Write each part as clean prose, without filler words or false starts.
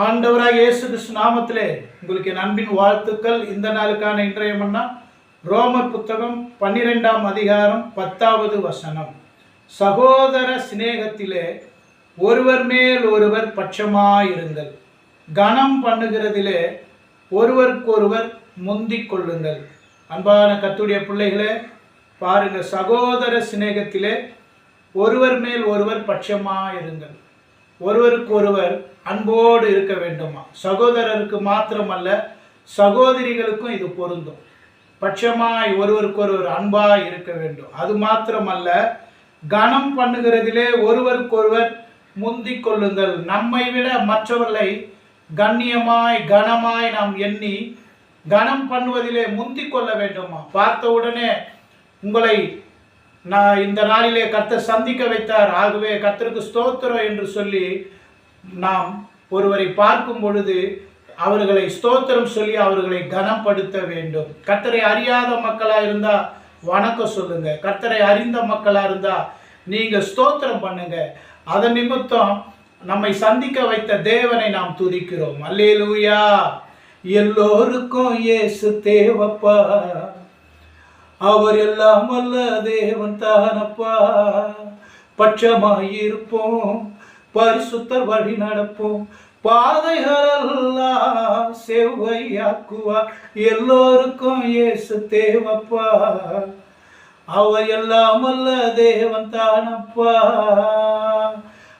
ஆண்டவராக இயேசு கிறிஸ்து நாமத்திலே உங்களுக்கு என் அன்பின் வாழ்த்துக்கள். இந்த நாளுக்கான இன்றைய மன்னா ரோமர் புத்தகம் 12ஆம் அதிகாரம் 10வது வசனம். சகோதர சிநேகத்திலே ஒருவர் மேல் ஒருவர் பட்சமாயிருங்கள், கனம் பண்ணுகிறதிலே ஒருவருக்கொருவர் முந்திக் கொள்ளுங்கள். அன்பான கர்த்தருடைய பிள்ளைகளே, பாருங்க, சகோதர சிநேகத்திலே ஒருவர் மேல் ஒருவர் பட்சமாயிருங்கள். ஒருவருக்கு ஒருவர் அன்போடு இருக்க வேண்டுமா? சகோதரருக்கு மாத்திரமல்ல, சகோதரிகளுக்கும் இது பொருந்தும். பட்சமாய் ஒருவருக்கு ஒருவர் அன்பாய் இருக்க வேண்டும். அது மாத்திரமல்ல, கனம் பண்ணுகிறதிலே ஒருவருக்கொருவர் முந்திக் கொள்ளுங்கள். நம்மை விட மற்றவர்களை கண்ணியமாய் கனமாய் நாம் எண்ணி கனம் பண்ணுவதிலே முந்திக் கொள்ள வேண்டுமா? பார்த்த உடனே உங்களை நான் இந்த நாளிலே கர்த்தர் சந்திக்க வைத்தார், ஆகவே கர்த்தருக்கு ஸ்தோத்திரம் என்று சொல்லி நாம் ஒருவரை பார்க்கும் பொழுது அவர்களை ஸ்தோத்திரம் சொல்லி அவர்களை கனப்படுத்த வேண்டும். கர்த்தரை அறியாத மக்களாக இருந்தால் வணக்கம் சொல்லுங்க. கர்த்தரை அறிந்த மக்களாக இருந்தால் நீங்கள் ஸ்தோத்திரம் பண்ணுங்க. அதன் நிமித்தம் நம்மை சந்திக்க வைத்த தேவனை நாம் துதிக்கிறோம். அல்லேலூயா. எல்லோருக்கும் இயேசு தேவப்பா, அவர் எல்லாம் வல்ல தேவன் தானப்பா. பட்சமாயிருப்போம், பரிசுத்தர் வழி நடப்போம், பாதைகளெல்லாம் செவ்வையாக்குவார். எல்லோருக்கும் இயேசு தேவப்பா, அவர் எல்லாம் வல்ல தேவன் தானப்பா.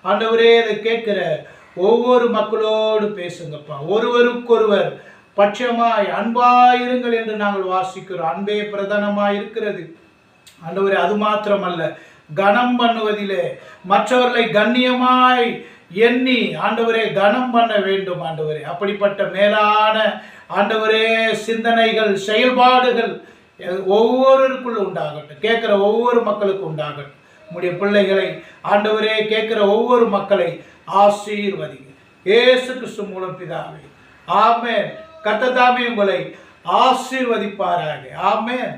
ஆண்டவரே, இதை கேட்கிற ஒவ்வொரு மக்களோடு பேசுங்கப்பா. ஒருவருக்கொருவர் பட்சமாய் அன்பாயிருங்கள் என்று நாங்கள் வாசிக்கிறோம். அன்பே பிரதானமாய் இருக்கிறது ஆண்டவரே. அது மாத்திரமல்ல, கனம் பண்ணுவதிலே மற்றவர்களை கண்ணியமாய் எண்ணி ஆண்டவரே கனம் பண்ண வேண்டும். ஆண்டவரே, அப்படிப்பட்ட மேலான ஆண்டவரே சிந்தனைகள், செயல்பாடுகள் ஒவ்வொருவருக்குள்ள உண்டாகட்டும். கேட்கிற ஒவ்வொரு மக்களுக்கும் உண்டாகட்டும். உம்முடைய பிள்ளைகளை ஆண்டவரே, கேட்கிற ஒவ்வொரு மக்களை ஆசீர்வதிங்க இயேசு கிறிஸ்து மூலம் பிதாவே. ஆமென். கர்த்தர் தாமே உங்களை ஆசீர்வதிப்பாராக. ஆமென்.